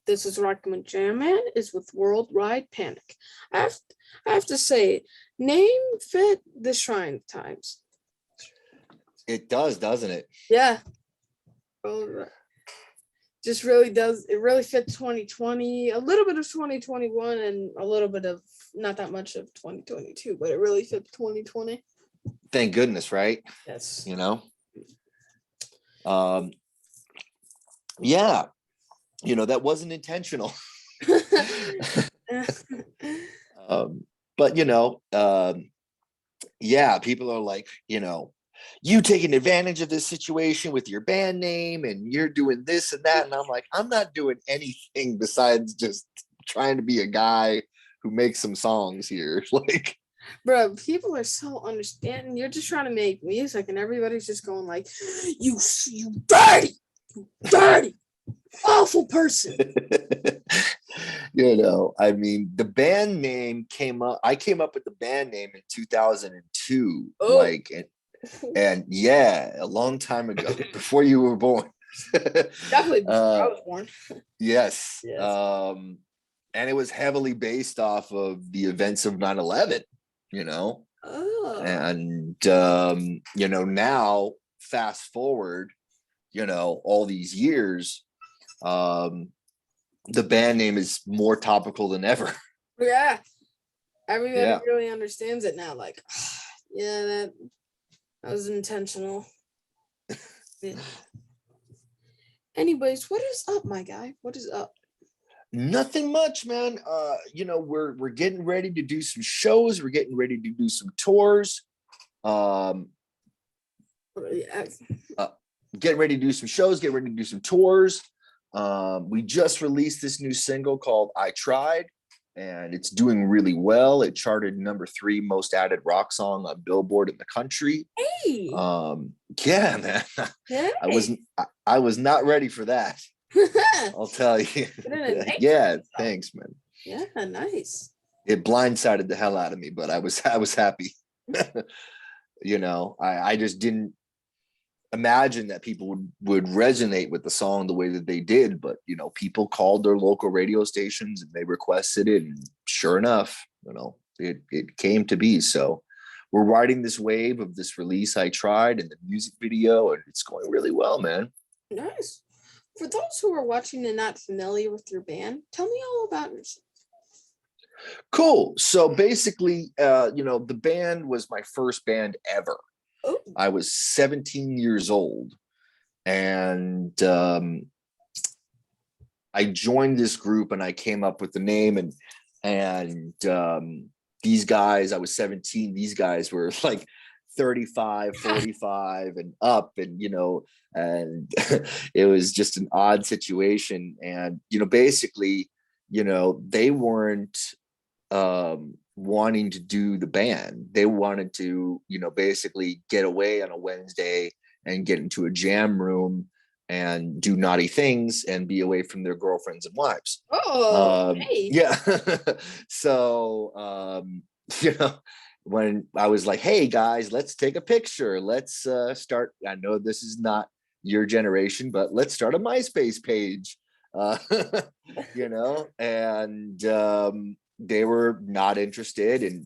This is Rockman Jamman is with Worldwide Panic. I have, I have to say, name fit the Shrine Times. It does, doesn't it? Yeah. Just really does. It really fits 2020, a little bit of 2021, and a little bit of not that much of 2022, but it really fits 2020. Thank goodness, right? Yes. You know? Yeah. That wasn't intentional. But yeah, people are like, you taking advantage of this situation with your band name and you're doing this and that. And I'm like, I'm not doing anything besides just trying to be a guy who makes some songs here. Like, bro, people are so understanding. You're just trying to make music and everybody's just going like, you dirty, awful person. I mean, the band name I came up with the band name in 2002. Oh. And yeah, a long time ago, before you were born. Definitely before I was born. Yes. And it was heavily based off of the events of 9/11, Oh. And now fast forward, all these years, the band name is more topical than ever. Yeah. Everybody really understands it now. Like, yeah, that was intentional. Yeah. Anyways, what is up, my guy? What is up? Nothing much, man. We're getting ready to do some shows. We're getting ready to do some tours. Getting ready to do some shows, getting ready to do some tours. We just released this new single called I Tried, and it's doing really well. It charted #3 most added rock song on Billboard in the country. Hey. Yeah, man. Hey. I was not ready for that. I'll tell you. Yeah, thanks, man. Yeah, nice. It blindsided the hell out of me, but I was happy. I just didn't imagine that people would resonate with the song the way that they did, but people called their local radio stations and they requested it, and sure enough, it came to be. So we're riding this wave of this release I Tried and the music video, and it's going really well, man. Nice. For those who are watching and not familiar with your band, tell me all about yourself. Cool. So basically, the band was my first band ever. Ooh. I was 17 years old, and I joined this group and I came up with the name, and these guys, I was 17, these guys were like 35, 45 and up, and and it was just an odd situation. And basically, they weren't wanting to do the band. They wanted to basically get away on a Wednesday and get into a jam room and do naughty things and be away from their girlfriends and wives. Hey. Yeah. So when I was like, hey guys, let's take a picture, let's start, I know this is not your generation, but let's start a MySpace page. And they were not interested, and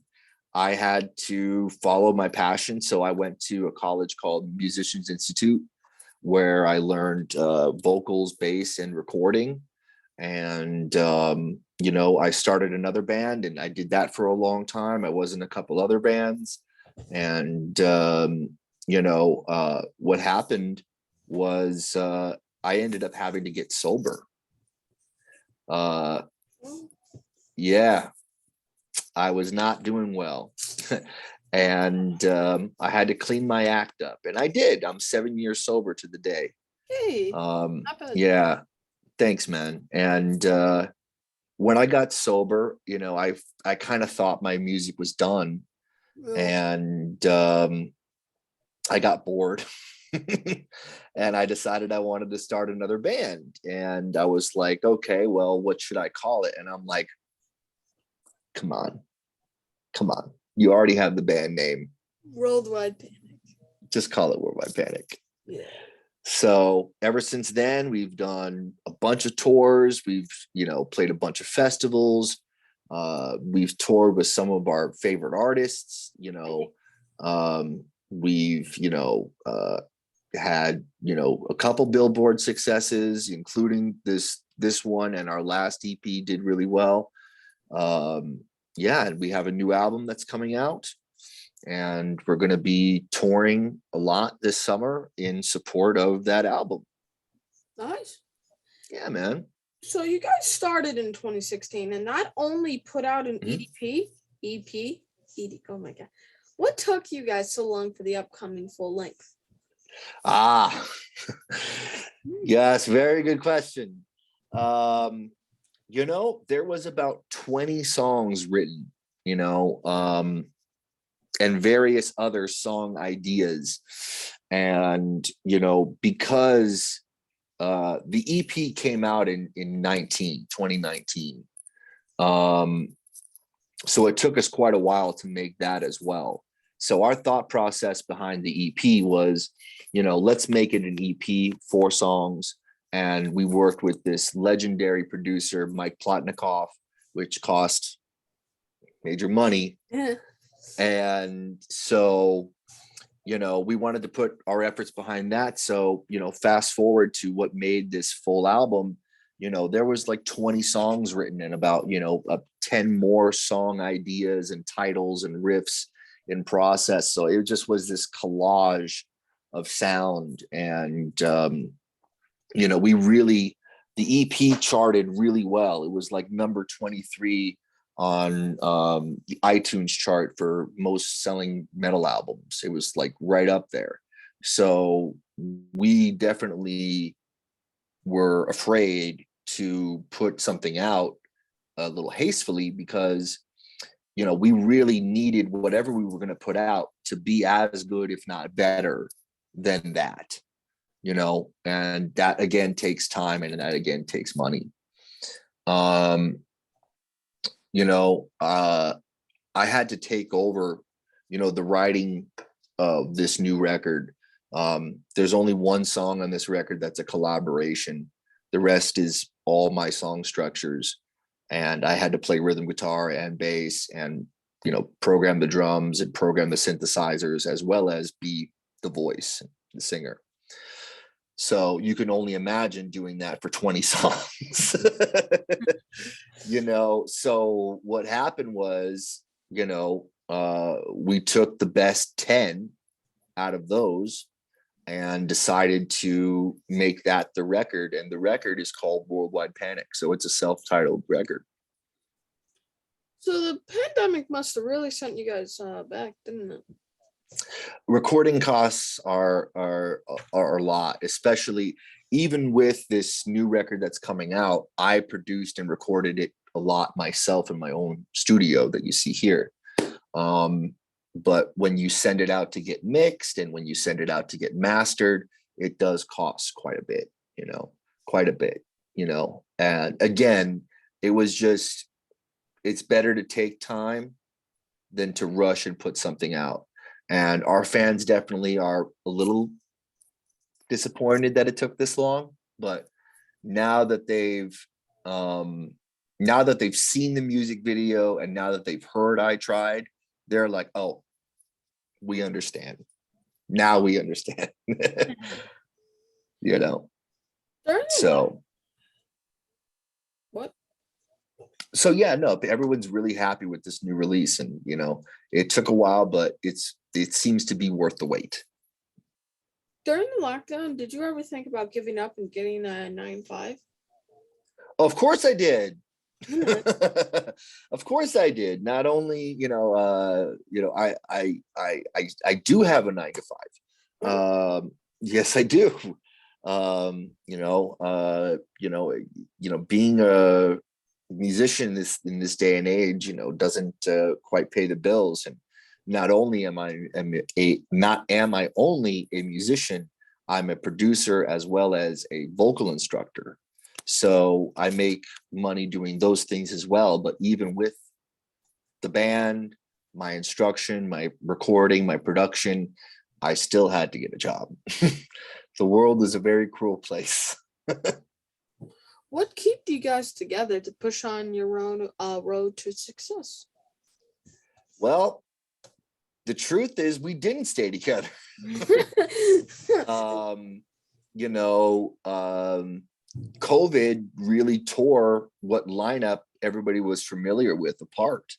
I had to follow my passion. So I went to a college called Musicians Institute, where I learned vocals, bass, and recording. And I started another band, and I did that for a long time. I was in a couple other bands, and what happened was I ended up having to get sober. Yeah, I was not doing well. And I had to clean my act up, and I did. I'm 7 years sober to the day. Hey, yeah, thanks, man. And when I got sober, I kind of thought my music was done, and I got bored. And I decided I wanted to start another band, and I was like, okay, well, what should I call it? And I'm like, come on, you already have the band name, Worldwide Panic. Just call it Worldwide Panic. Yeah. So ever since then, we've done a bunch of tours. We've, played a bunch of festivals. We've toured with some of our favorite artists. We've, had, a couple Billboard successes, including this one, and our last EP did really well. Yeah, and we have a new album that's coming out, and we're going to be touring a lot this summer in support of that album. Nice. Yeah, man. So you guys started in 2016 and not only put out an EP. Oh my God. What took you guys so long for the upcoming full length? Yes, very good question. There was about 20 songs written, and various other song ideas. And, because the EP came out in 2019. So it took us quite a while to make that as well. So our thought process behind the EP was, let's make it an EP, 4 songs. And we worked with this legendary producer, Mike Plotnikoff, which cost major money. Yeah. And so, we wanted to put our efforts behind that. So, fast forward to what made this full album, there was like 20 songs written and about, 10 more song ideas and titles and riffs in process. So it just was this collage of sound. And, the EP charted really well. It was like number 23 on the iTunes chart for most selling metal albums. It was like right up there. So we definitely were afraid to put something out a little hastily because, we really needed whatever we were going to put out to be as good, if not better than that, and that again takes time and that again takes money. I had to take over, the writing of this new record. There's only one song on this record that's a collaboration. The rest is all my song structures. And I had to play rhythm guitar and bass and, program the drums and program the synthesizers, as well as be the voice, the singer. So you can only imagine doing that for 20 songs. So what happened was, we took the best 10 out of those and decided to make that the record. And the record is called Worldwide Panic. So it's a self-titled record. So the pandemic must have really sent you guys back, didn't it? Recording costs are a lot, especially even with this new record that's coming out. I produced and recorded it a lot myself in my own studio that you see here. But when you send it out to get mixed and when you send it out to get mastered, it does cost quite a bit, and again, it's better to take time than to rush and put something out. And our fans definitely are a little disappointed that it took this long, but now that they've seen the music video and now that they've heard I Tried, they're like, oh, we understand. Now we understand. So what? So yeah, no, everyone's really happy with this new release, and it took a while, but it seems to be worth the wait. During the lockdown, did you ever think about giving up and getting a 9-5? Of course I did. Of course I did. Not only, I do have a 9 to 5. Yes, I do. Being a musician in this day and age, doesn't quite pay the bills. And not only am I only a musician, I'm a producer as well as a vocal instructor. So I make money doing those things as well. But even with the band, my instruction, my recording, my production, I still had to get a job. The world is a very cruel place. What kept you guys together to push on your own road to success? Well, the truth is we didn't stay together. um, you know, COVID really tore what lineup everybody was familiar with apart.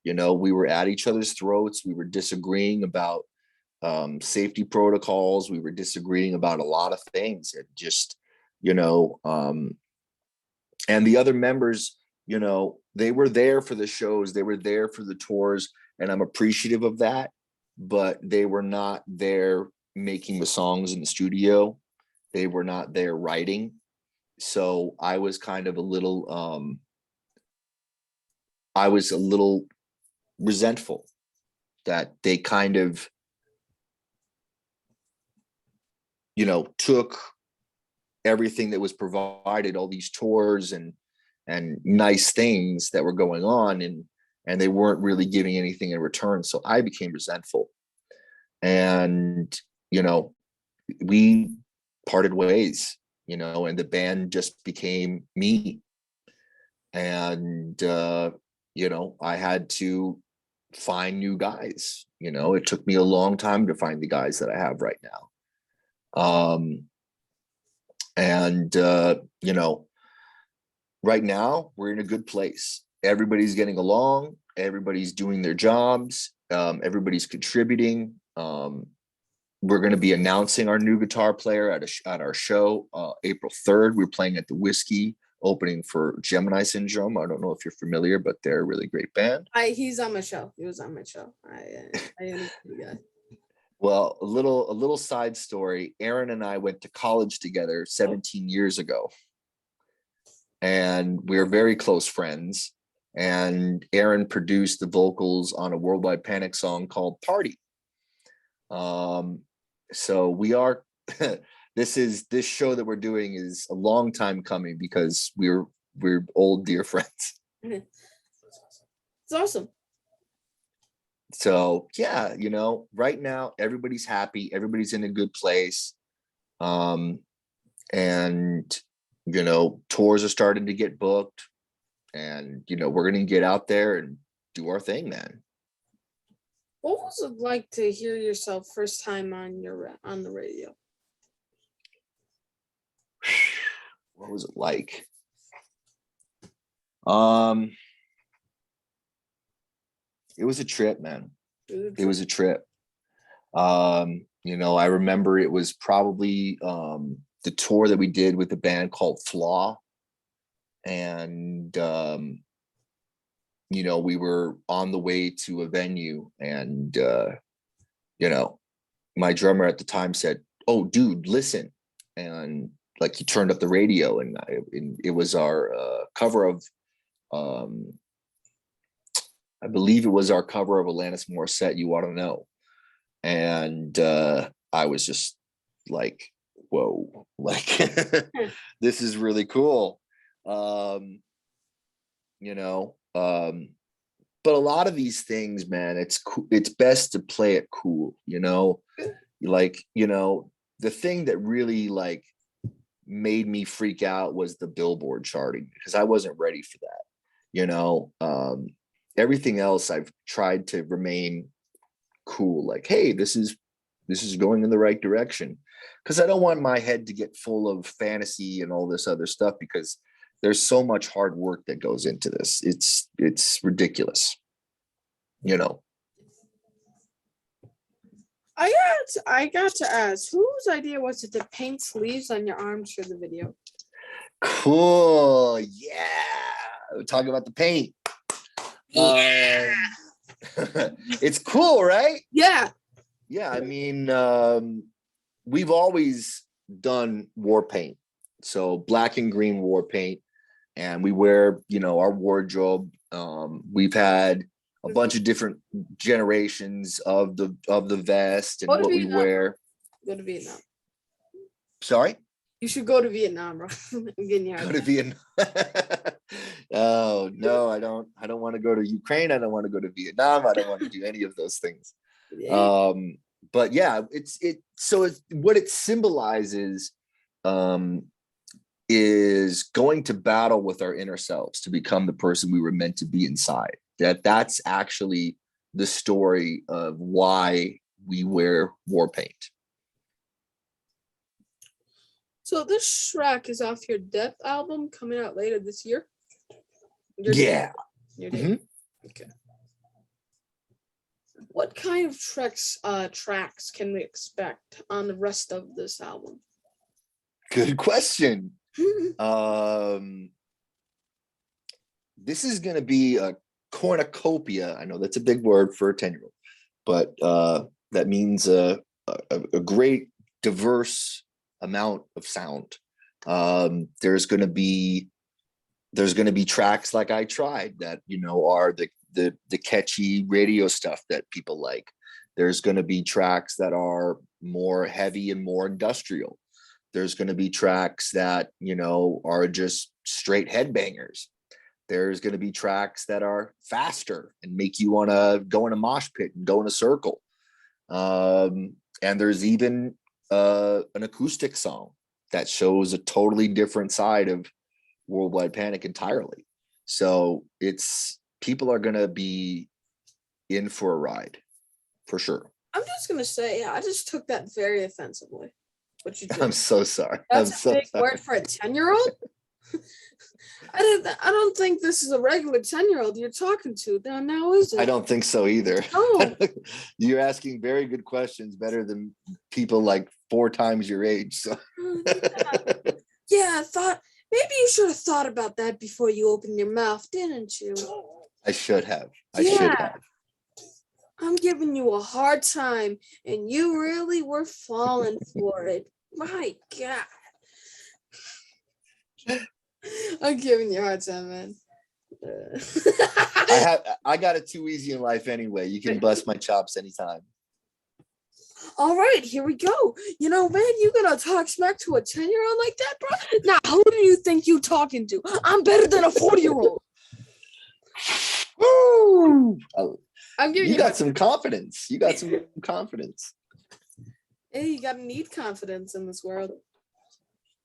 You know, we were at each other's throats. We were disagreeing about safety protocols. We were disagreeing about a lot of things. It just, you know, and the other members, you know, they were there for the shows, they were there for the tours, and I'm appreciative of that. But they were not there making the songs in the studio. They were not there writing. So I was kind of a little, I was a little resentful that they kind of, you know, took everything that was provided, all these tours and nice things that were going on, and they weren't really giving anything in return. So I became resentful, and you know, we parted ways, you know, and the band just became me. And you know, I had to find new guys. You know, it took me a long time to find the guys that I have right now. And you know, right now we're in a good place. Everybody's getting along, everybody's doing their jobs, everybody's contributing. We're going to be announcing our new guitar player at our show April 3rd. We're playing at the Whiskey, opening for Gemini Syndrome. I don't know if you're familiar, but they're a really great band. He's on my show. He was on my show. I am the guy. Well, a little side story. Aaron and I went to college together 17 years ago, and we're very close friends. And Aaron produced the vocals on a Worldwide Panic song called "Party." So we are. This show that we're doing is a long time coming because we're old dear friends. It's awesome. So yeah, you know, right now everybody's happy, everybody's in a good place. And you know, tours are starting to get booked, and you know, we're gonna get out there and do our thing, man. What was it like to hear yourself first time on the radio? What was it like? It was a trip, man. It was a trip. You know, I remember it was probably the tour that we did with a band called Flaw. And you know, we were on the way to a venue, and you know, my drummer at the time said, "Oh, dude, listen." And like he turned up the radio, and it was our cover of I believe it was our cover of Alanis Morissette, "You Ought to Know." And I was just like, whoa, like this is really cool. You know, but a lot of these things, man, it's best to play it cool, you know. Like, you know, the thing that really like made me freak out was the Billboard charting, because I wasn't ready for that, you know. Everything else I've tried to remain cool, like, hey, this is going in the right direction, because I don't want my head to get full of fantasy and all this other stuff, because there's so much hard work that goes into this. It's ridiculous, you know. I got to ask, whose idea was it to paint sleeves on your arms for the video? Cool, yeah. We're talking about the paint. Yeah. It's cool, right? Yeah. Yeah, I mean, we've always done war paint, so black and green war paint, and we wear, you know, our wardrobe. We've had a bunch of different generations of the vest and what we wear. Go to Vietnam. Sorry? You should go to Vietnam, bro. I'm getting you out. Go to Vietnam. Oh no, I don't want to go to Ukraine. I don't want to go to Vietnam. I don't want to do any of those things. Yeah. but yeah, what it symbolizes um is going to battle with our inner selves to become the person we were meant to be inside. That's actually the story of why we wear war paint. So this track is off your Death album coming out later this year. Yeah. Your date. Mm-hmm. Okay. What kind of tracks can we expect on the rest of this album? Good question. This is going to be a cornucopia. I know that's a big word for a 10-year-old, but that means a great diverse amount of sound. There's going to be tracks like I Tried that, are the catchy radio stuff that people like. There's going to be tracks that are more heavy and more industrial. There's going to be tracks that, are just straight headbangers. There's going to be tracks that are faster and make you want to go in a mosh pit and go in a circle. And there's even an acoustic song that shows a totally different side of Worldwide Panic entirely. So people are going to be in for a ride for sure. I'm just going to say, I just took that very offensively. What you did. I'm so sorry. That's a big word for a 10-year-old. I don't think this is a regular 10-year-old you're talking to. Now is it? I don't think so either. No. You're asking very good questions, better than people like 4 times your age. So yeah, I thought maybe you should have thought about that before you opened your mouth, didn't you? I should have. I should have. I'm giving you a hard time, and you really were falling for it. My God. I'm giving you a hard time, man. I got it too easy in life anyway. You can bust my chops anytime. All right, here we go. Man, you gonna talk smack to a 10-year-old like that, bro? Now, who do you think you talking to? I'm better than a 40-year-old. Woo! I'm giving you got some confidence. You got some confidence. Hey, you gotta need confidence in this world.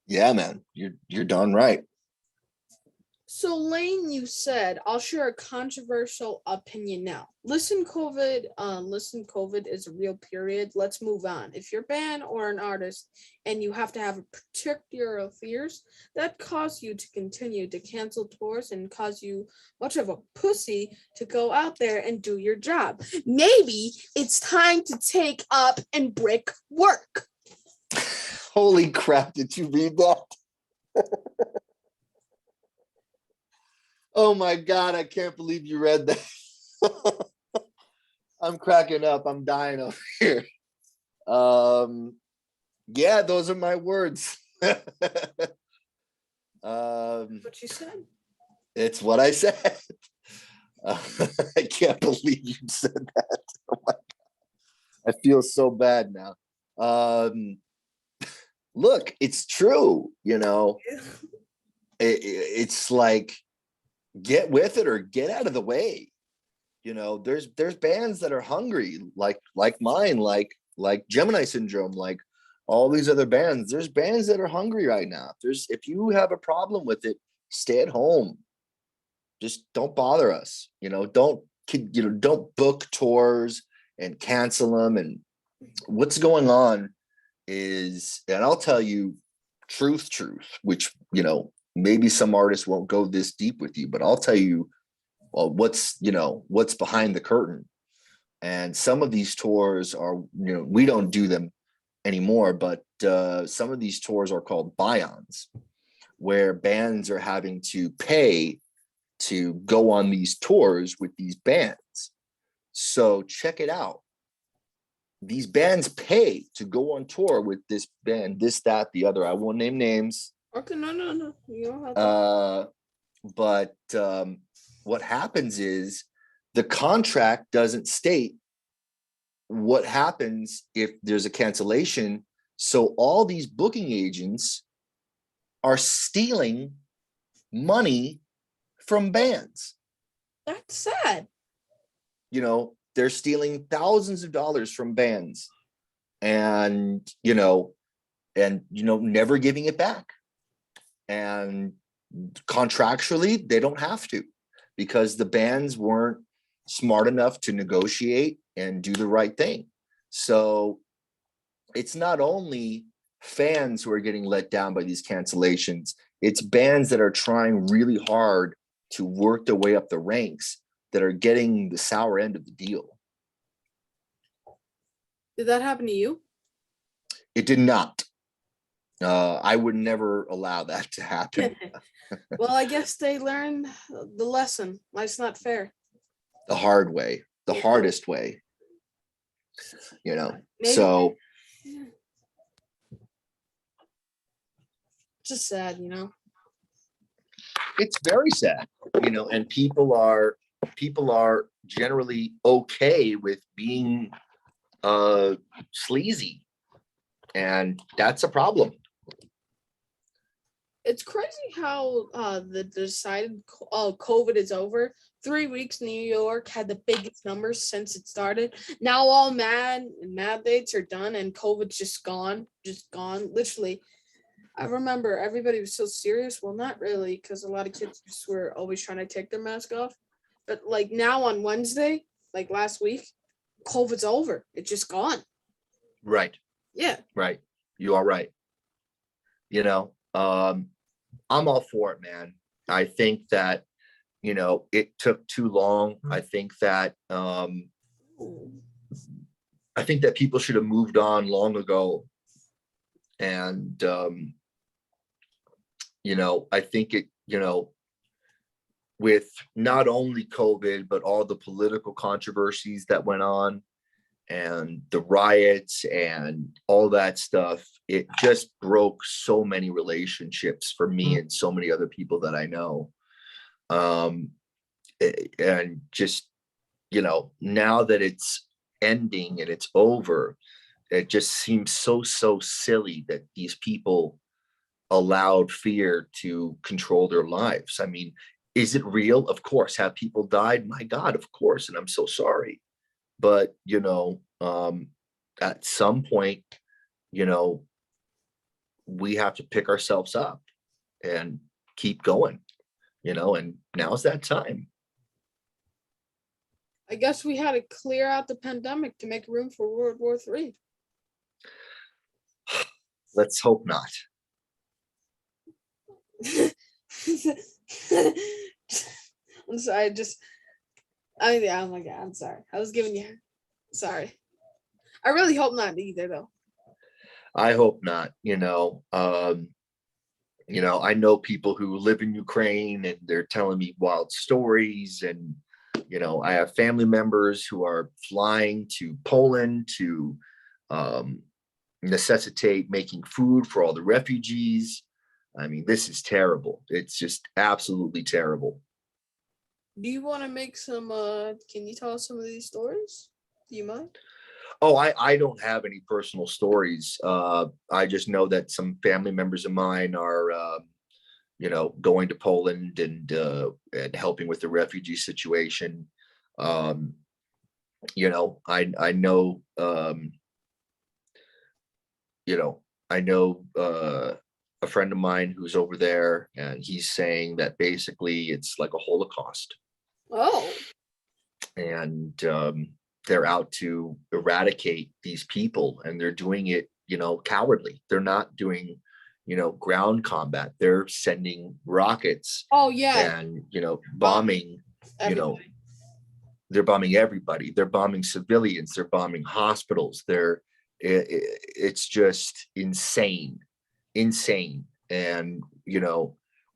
Yeah, man. You're darn right. So, Lane, you said, I'll share a controversial opinion now. Listen, COVID is a real period. Let's move on. If you're a band or an artist and you have to have particular fears, that cause you to continue to cancel tours and cause you much of a pussy to go out there and do your job. Maybe it's time to take up and break work. Holy crap, did you read that? Oh my God, I can't believe you read that. I'm cracking up. I'm dying over here. Yeah, those are my words. What you said? It's what I said. I can't believe you said that. Oh my God. I feel so bad now. Look, it's true, it's like, get with it or get out of the way. There's bands that are hungry, like mine, like Gemini Syndrome, like all these other bands. There's bands that are hungry right now. If you have a problem with it, stay at home. Just don't bother us. Don't book tours and cancel them. And what's going on is, and I'll tell you truth, which, maybe some artists won't go this deep with you, but I'll tell you what's behind the curtain. And some of these tours are, we don't do them anymore, but some of these tours are called buy-ons, where bands are having to pay to go on these tours with these bands. So check it out. These bands pay to go on tour with this band, this, that, the other. I won't name names. Okay, no. You don't have to. But what happens is the contract doesn't state what happens if there's a cancellation. So all these booking agents are stealing money from bands. That's sad. They're stealing thousands of dollars from bands and never giving it back. And contractually, they don't have to, because the bands weren't smart enough to negotiate and do the right thing. So it's not only fans who are getting let down by these cancellations, it's bands that are trying really hard to work their way up the ranks that are getting the sour end of the deal. Did that happen to you? It did not. I would never allow that to happen. Well, I guess they learned the lesson. Life's not fair. The hard way, the hardest way, Maybe. So Just sad, it's very sad, and people are generally okay with being sleazy, and that's a problem. It's crazy how the decided COVID is over. 3 weeks, New York had the biggest numbers since it started. Now all mad dates are done and COVID's just gone. Literally, I remember everybody was so serious. Well, not really, because a lot of kids just were always trying to take their mask off. But like now on Wednesday, like last week, COVID's over. It's just gone. Right. Yeah. Right. You are right. I'm all for it, man. I think that, it took too long. I think that people should have moved on long ago. And, I think it, with not only COVID, but all the political controversies that went on and the riots and all that stuff, it just broke so many relationships for me and so many other people that I know. And just, now that it's ending and it's over, it just seems so silly that these people allowed fear to control their lives. I mean, is it real? Of course. Have people died? My God, of course. And I'm so sorry. But, at some point, we have to pick ourselves up and keep going, and now's that time. I guess we had to clear out the pandemic to make room for World War III. Let's hope not. I'm sorry. Oh my God, I'm sorry. I was giving you. Sorry. I really hope not either, though. I hope not. I know people who live in Ukraine and they're telling me wild stories, and I have family members who are flying to Poland to necessitate making food for all the refugees. I mean, this is terrible. It's just absolutely terrible. Do you want to make some, can you tell us some of these stories? Do you mind? Oh, I don't have any personal stories. I just know that some family members of mine are, going to Poland and helping with the refugee situation. I know, I know a friend of mine who's over there, and he's saying that basically it's like a Holocaust. Oh. And they're out to eradicate these people, and they're doing it, cowardly. They're not doing, ground combat. They're sending rockets. Oh yeah. And, bombing, Everybody. They're bombing everybody. They're bombing civilians. They're bombing hospitals. It's just insane. And,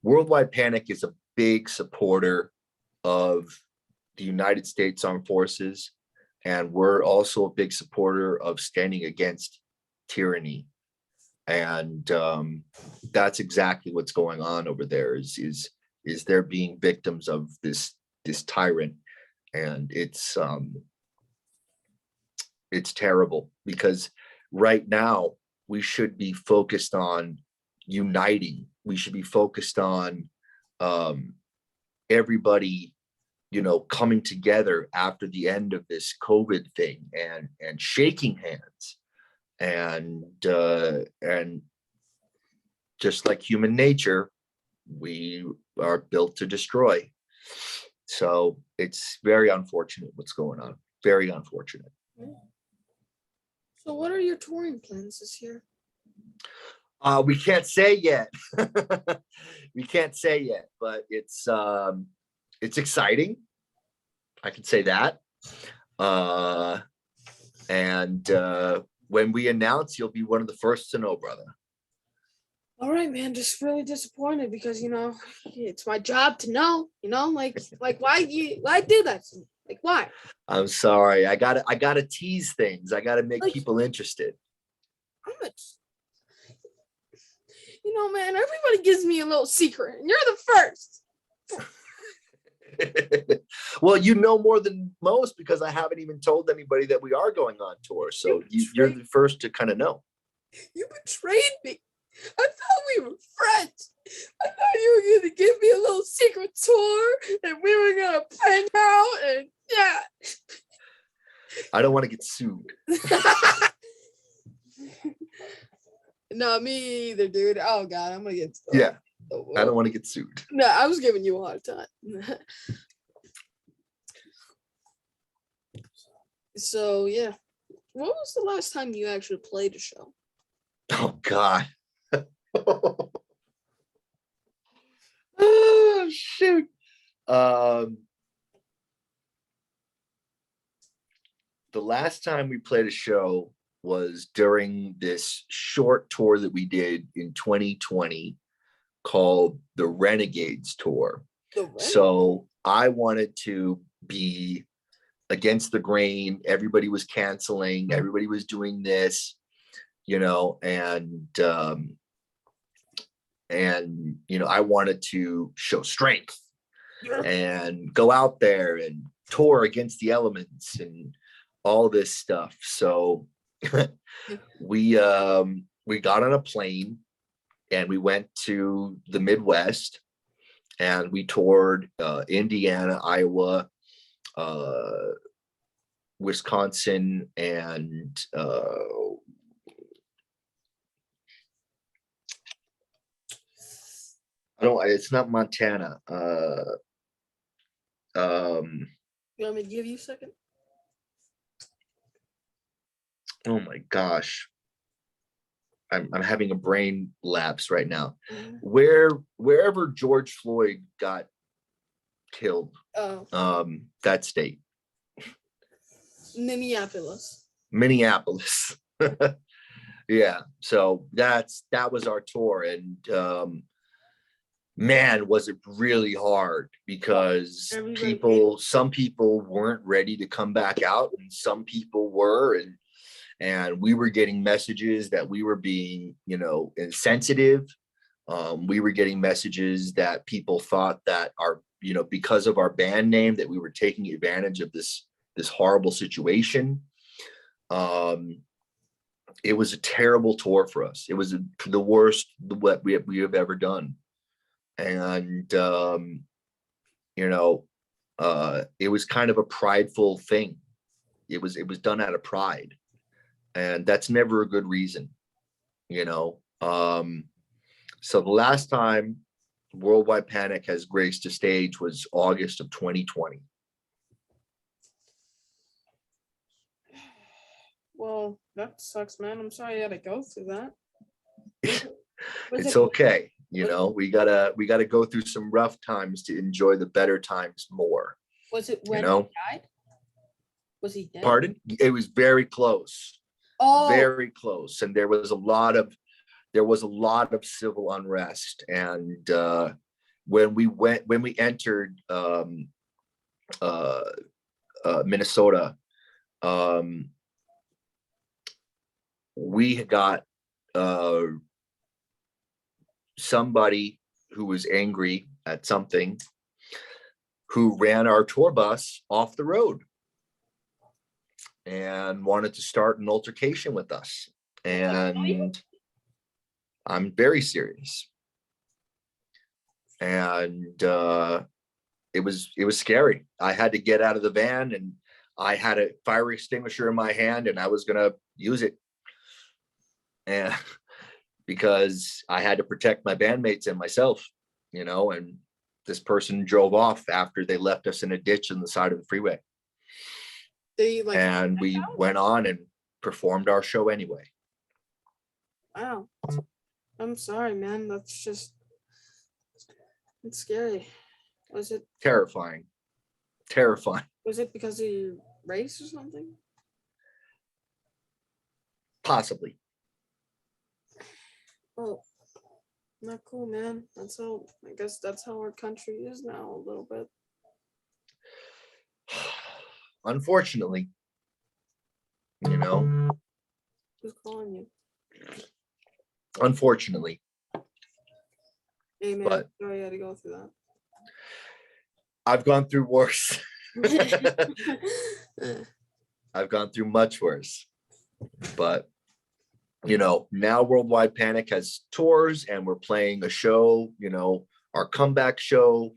Worldwide Panic is a big supporter of the United States Armed Forces. And we're also a big supporter of standing against tyranny. And that's exactly what's going on over there is they're being victims of this tyrant. And it's terrible, because right now we should be focused on uniting. We should be focused on everybody, coming together after the end of this COVID thing and shaking hands and just like human nature, we are built to destroy. So it's very unfortunate what's going on. Very unfortunate. So what are your touring plans this year? We can't say yet. We can't say yet, but it's exciting. I can say that. And when we announce, you'll be one of the first to know, brother. All right, man. Just really disappointed because it's my job to know. Like why do that to me? Like why? I'm sorry. I gotta tease things. I gotta make people interested. Man, everybody gives me a little secret, and you're the first. Well, you know more than most because I haven't even told anybody that we are going on tour. So you're the first to kind of know. You betrayed me. I thought we were friends. I thought you were going to give me a little secret tour and we were going to hang out and yeah. I don't want to get sued. No, me either, dude. Oh, God, I'm going to get sued. Yeah, I don't want to get sued. No, I was giving you a hard time. So, yeah. When was the last time you actually played a show? Oh, God. Oh, shoot. The last time we played a show was during this short tour that we did in 2020 called the Renegades Tour. So I wanted to be against the grain. Everybody was canceling. Everybody was doing this, and I wanted to show strength and go out there and tour against the elements and all this stuff. So we got on a plane and we went to the Midwest and we toured Indiana, Iowa, Wisconsin, and it's not Montana. You want me to give you a second? Oh my gosh. I'm having a brain lapse right now. Wherever George Floyd got killed, that state. Minneapolis. Yeah. So that was our tour. And man, was it really hard because some people weren't ready to come back out and some people were, and we were getting messages that we were being, insensitive. We were getting messages that people thought that because of our band name, that we were taking advantage of this horrible situation. It was a terrible tour for us. It was the worst what we have ever done. And, it was kind of a prideful thing. It was done out of pride. And that's never a good reason, So the last time Worldwide Panic has graced a stage was August of 2020. Well, that sucks, man. I'm sorry you had to go through that. It's okay. We gotta go through some rough times to enjoy the better times more. Was it when he died? Was he dead? Pardon? It was very close. Oh, very close. And there was a lot of civil unrest. And when we entered Minnesota, we got somebody who was angry at something who ran our tour bus off the road and wanted to start an altercation with us. And I'm very serious. And it was scary. I had to get out of the van and I had a fire extinguisher in my hand and I was going to use it. and because I had to protect my bandmates and myself, and this person drove off after they left us in a ditch on the side of the freeway. They like, and we went on and performed our show anyway. wow. I'm sorry, man. That's just, it's scary. Was it Terrifying. was it because of your race or something? Possibly. Oh, not cool, man. I guess that's how our country is now a little bit. Unfortunately, Who's calling you? unfortunately, Hey, man. but Sorry you had to go through that. I've gone through worse. I've gone through much worse, but now Worldwide Panic has tours and we're playing a show, our comeback show,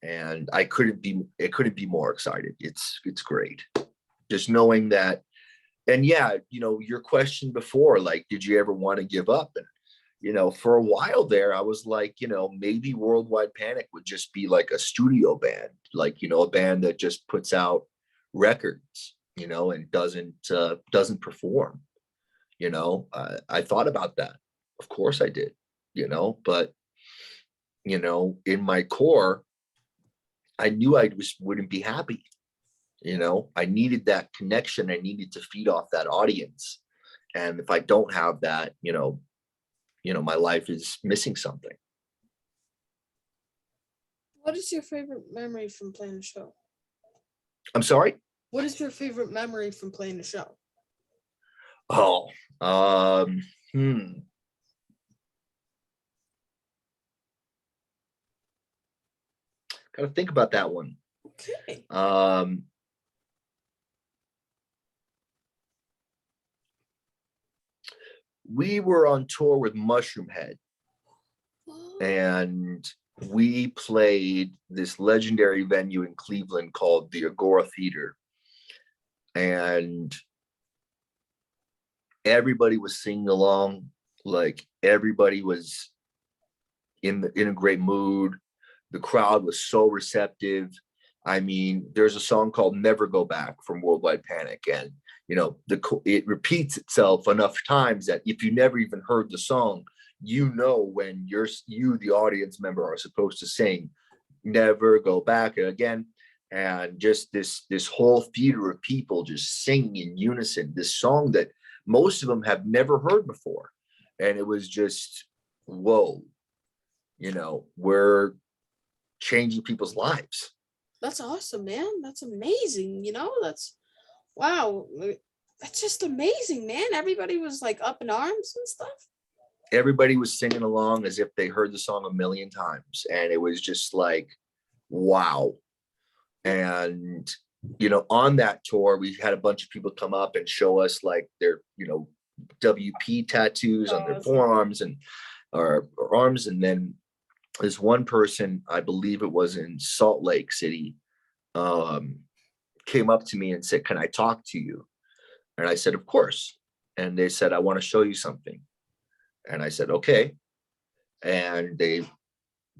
and it couldn't be more excited. It's great. Just knowing that. And yeah, your question before, like, did you ever want to give up? And, for a while there, I was like, maybe Worldwide Panic would just be like a studio band, like, a band that just puts out records, and doesn't perform. I thought about that. Of course I did, but, in my core, I knew I just wouldn't be happy. I needed that connection. I needed to feed off that audience. And if I don't have that, my life is missing something. What is your favorite memory from playing the show? I'm sorry? What is your favorite memory from playing the show? Oh, gotta think about that one. Okay. We were on tour with Mushroomhead, Oh, and we played this legendary venue in Cleveland called the Agora Theater, and everybody was singing along. Like, everybody was in a great mood. The crowd was so receptive. I mean, there's a song called "Never Go Back" from Worldwide Panic, and it repeats itself enough times that if you never even heard the song, when the audience member, are supposed to sing "Never Go Back" again. And just this whole theater of people just singing in unison this song that most of them have never heard before. And it was just, whoa, we're changing people's lives. that's awesome, man. That's amazing. That's, wow. That's just amazing, man. Everybody was like up in arms and stuff. Everybody was singing along as if they heard the song a million times. And it was just like, wow. And, on that tour, we had a bunch of people come up and show us like their, WP tattoos on their forearms or arms. And then this one person, I believe it was in Salt Lake City, came up to me and said, "Can I talk to you?" And I said, "Of course." And they said, "I want to show you something." And I said, "Okay." And they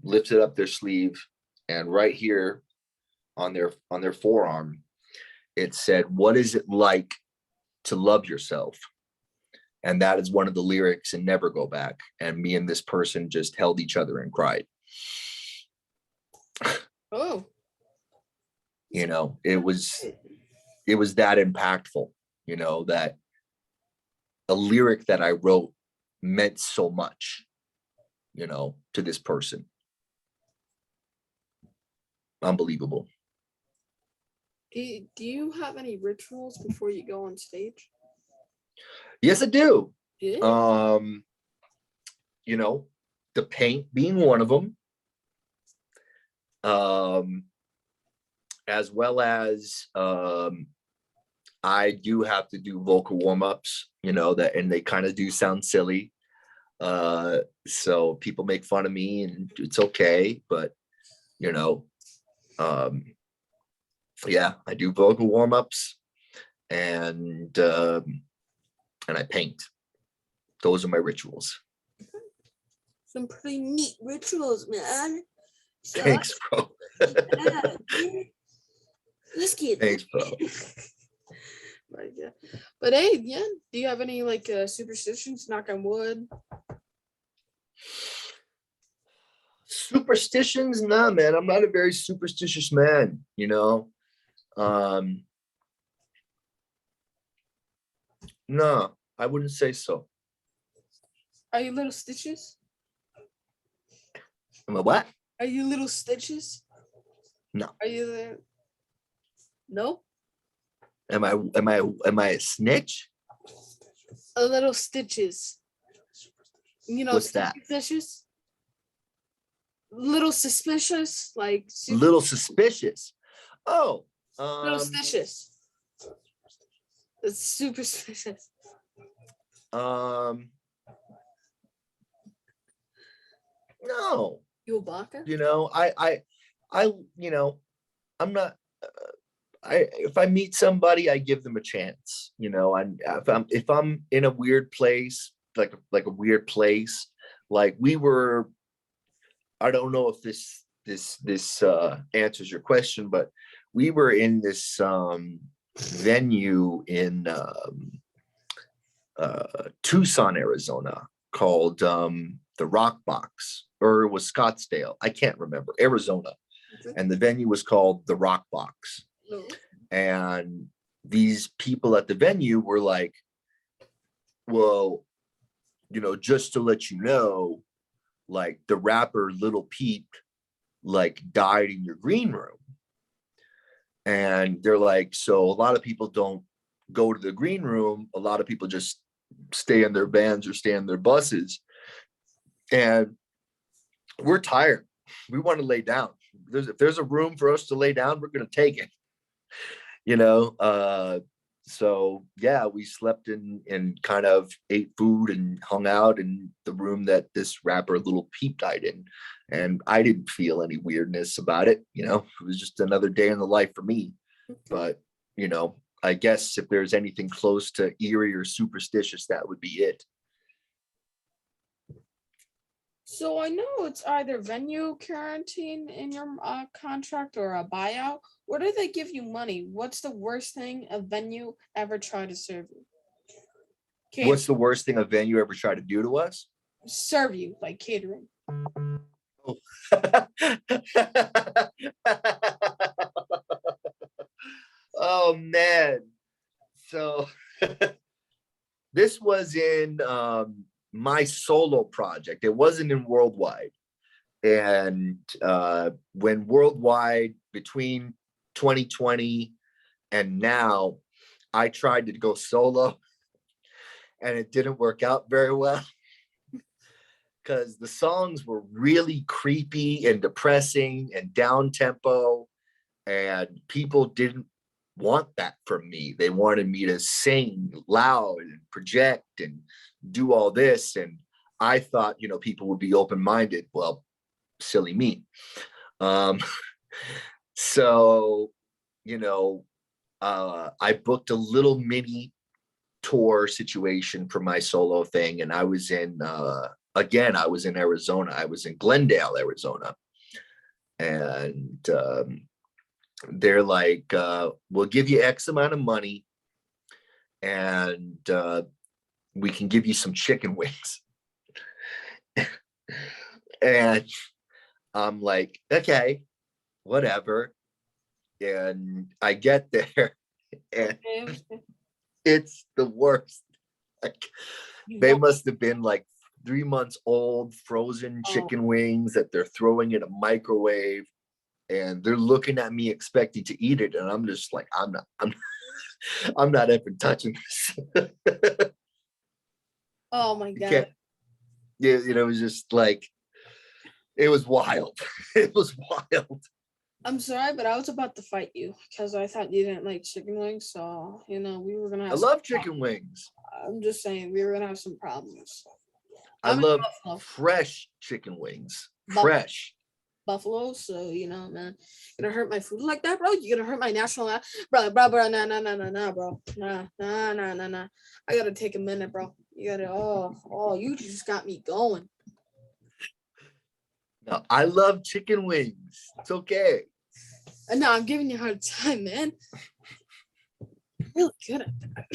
lifted up their sleeve, and right here on their forearm, it said, "What is it like to love yourself?" And that is one of the lyrics in "Never Go Back." And me and this person just held each other and cried. Oh. It was that impactful, that a lyric that I wrote meant so much, to this person. Unbelievable. Do you have any rituals before you go on stage? Yes, I do. Yeah. The paint being one of them. As well as I do have to do vocal warm-ups, and they kind of do sound silly. So people make fun of me and it's okay, but yeah, I do vocal warm-ups and I paint. those are my rituals. Some pretty neat rituals, man. So Thanks, bro. yeah, dude. Let's get Thanks, bro. But yeah. But hey, yeah. Do you have any like superstitions? Knock on wood. Superstitions? Nah, man. I'm not a very superstitious man, you know. Um, no, I wouldn't say so. Are you little stitches? Am I what? Are you little stitches? No. Are you there? No? Am I a snitch? A little stitches. You know, What's that? stitches? Little suspicious, like Little suspicious. Oh, little stitches. It's super suspicious. No, You a blocker? you know, you know, I'm not. If I meet somebody, I give them a chance. You know, and if I'm in a weird place, like a weird place, like we were. I don't know if this answers your question, but we were in this venue in Tucson, Arizona, called the Rock Box, or it was Scottsdale. I can't remember. Arizona, and the venue was called the Rock Box. No. And these people at the venue were like, well, you know, just to let you know, like the rapper Little Peep like died in your green room. And they're like, so a lot of people don't go to the green room. A lot of people just stay in their vans or stay in their buses. And we're tired. We want to lay down. If there's a room for us to lay down, we're going to take it. You know, so yeah, we slept in and kind of ate food and hung out in the room that this rapper Little Peep died in. And I didn't feel any weirdness about it. You know, it was just another day in the life for me. But, you know, I guess if there's anything close to eerie or superstitious, that would be it. So I know it's either venue quarantine in your contract or a buyout. Or do they give you money? What's the worst thing a venue ever tried to serve you? What's the worst thing a venue ever tried to do to us? Serve you, like catering. Oh man. So this was in my solo project. It wasn't in Worldwide. And when Worldwide, between 2020 and now, I tried to go solo and it didn't work out very well because the songs were really creepy and depressing and down tempo, and people didn't want that from me. They wanted me to sing loud and project and do all this. And I thought, you know, people would be open-minded. Well, silly me. So, you know, I booked a little mini tour situation for my solo thing. And I was in, again, I was in Arizona. I was in Glendale, Arizona. And they're like, we'll give you X amount of money and we can give you some chicken wings. And I'm like, okay, whatever. And I get there and it's the worst. Like, they must have been like 3 months old, frozen chicken wings that they're throwing in a microwave. And they're looking at me expecting to eat it. And I'm just like, I'm not even touching this. Oh my God. Yeah, you know, it was just like, it was wild. It was wild. I'm sorry, but I was about to fight you because I thought you didn't like chicken wings. So, you know, we were going to have I love chicken wings. I'm just saying we were going to have some problems. I love fresh chicken wings. Fresh. Buffalo, so you know, man, you're gonna hurt my food like that, bro. You're gonna hurt my national, bro, nah, bro, nah. I gotta take a minute, bro. You gotta. Oh, you just got me going. No, I love chicken wings. It's okay. And now I'm giving you a hard time, man. I'm really good at that.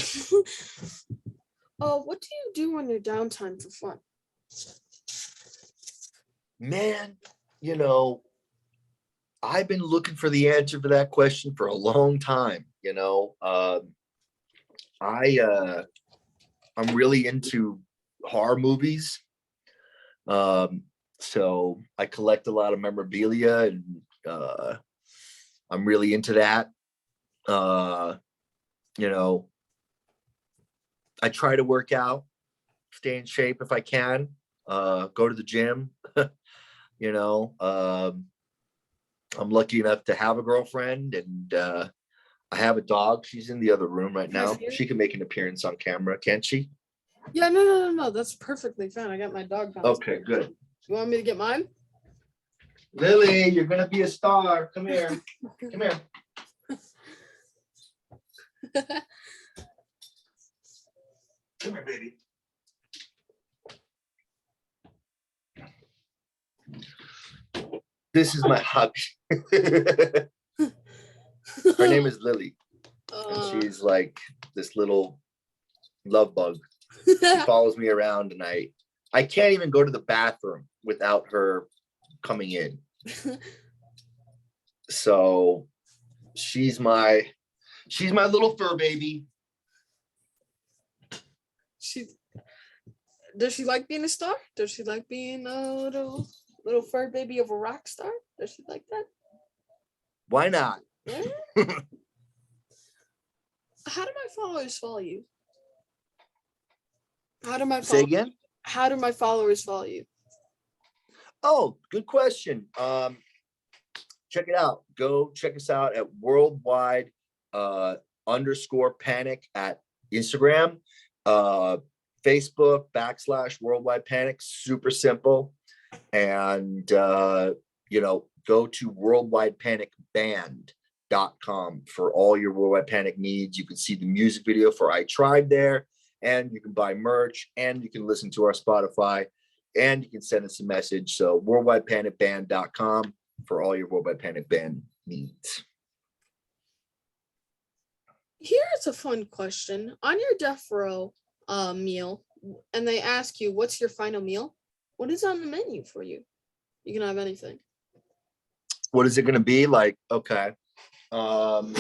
What do you do on your downtime for fun? Man, you know, I've been looking for the answer for that question for a long time. I'm really into horror movies. So I collect a lot of memorabilia, and I'm really into that. You know, I try to work out, stay in shape if I can, go to the gym. you know, I'm lucky enough to have a girlfriend, and I have a dog. She's in the other room right Can I now. see her? She can make an appearance on camera, can't she? Yeah, no. That's perfectly fine. I got my dog down. Okay, good. You want me to get mine? Lily, you're gonna be a star. Come here. Come here. Come here, baby. This is my hubby. Her name is Lily. And she's like this little love bug. She follows me around, and I can't even go to the bathroom without her coming in. So she's my little fur baby. Does she like being a star? Does she like being a little fur baby of a rock star? Does she like that? Why not? Yeah. How do my followers follow you? Say again? How do my followers follow you? Oh, good question. Check it out. Go check us out at worldwide _ panic at Instagram, Facebook / worldwide panic. Super simple. And go to worldwidepanicband.com for all your Worldwide Panic needs. You can see the music video for I Tried there, and you can buy merch, and you can listen to our Spotify, and you can send us a message. So worldwidepanicband.com for all your Worldwide Panic Band needs. Here's a fun question. On your death row meal, and they ask you, what's your final meal? What is on the menu for you? You can have anything. What is it going to be? Like, okay. Go.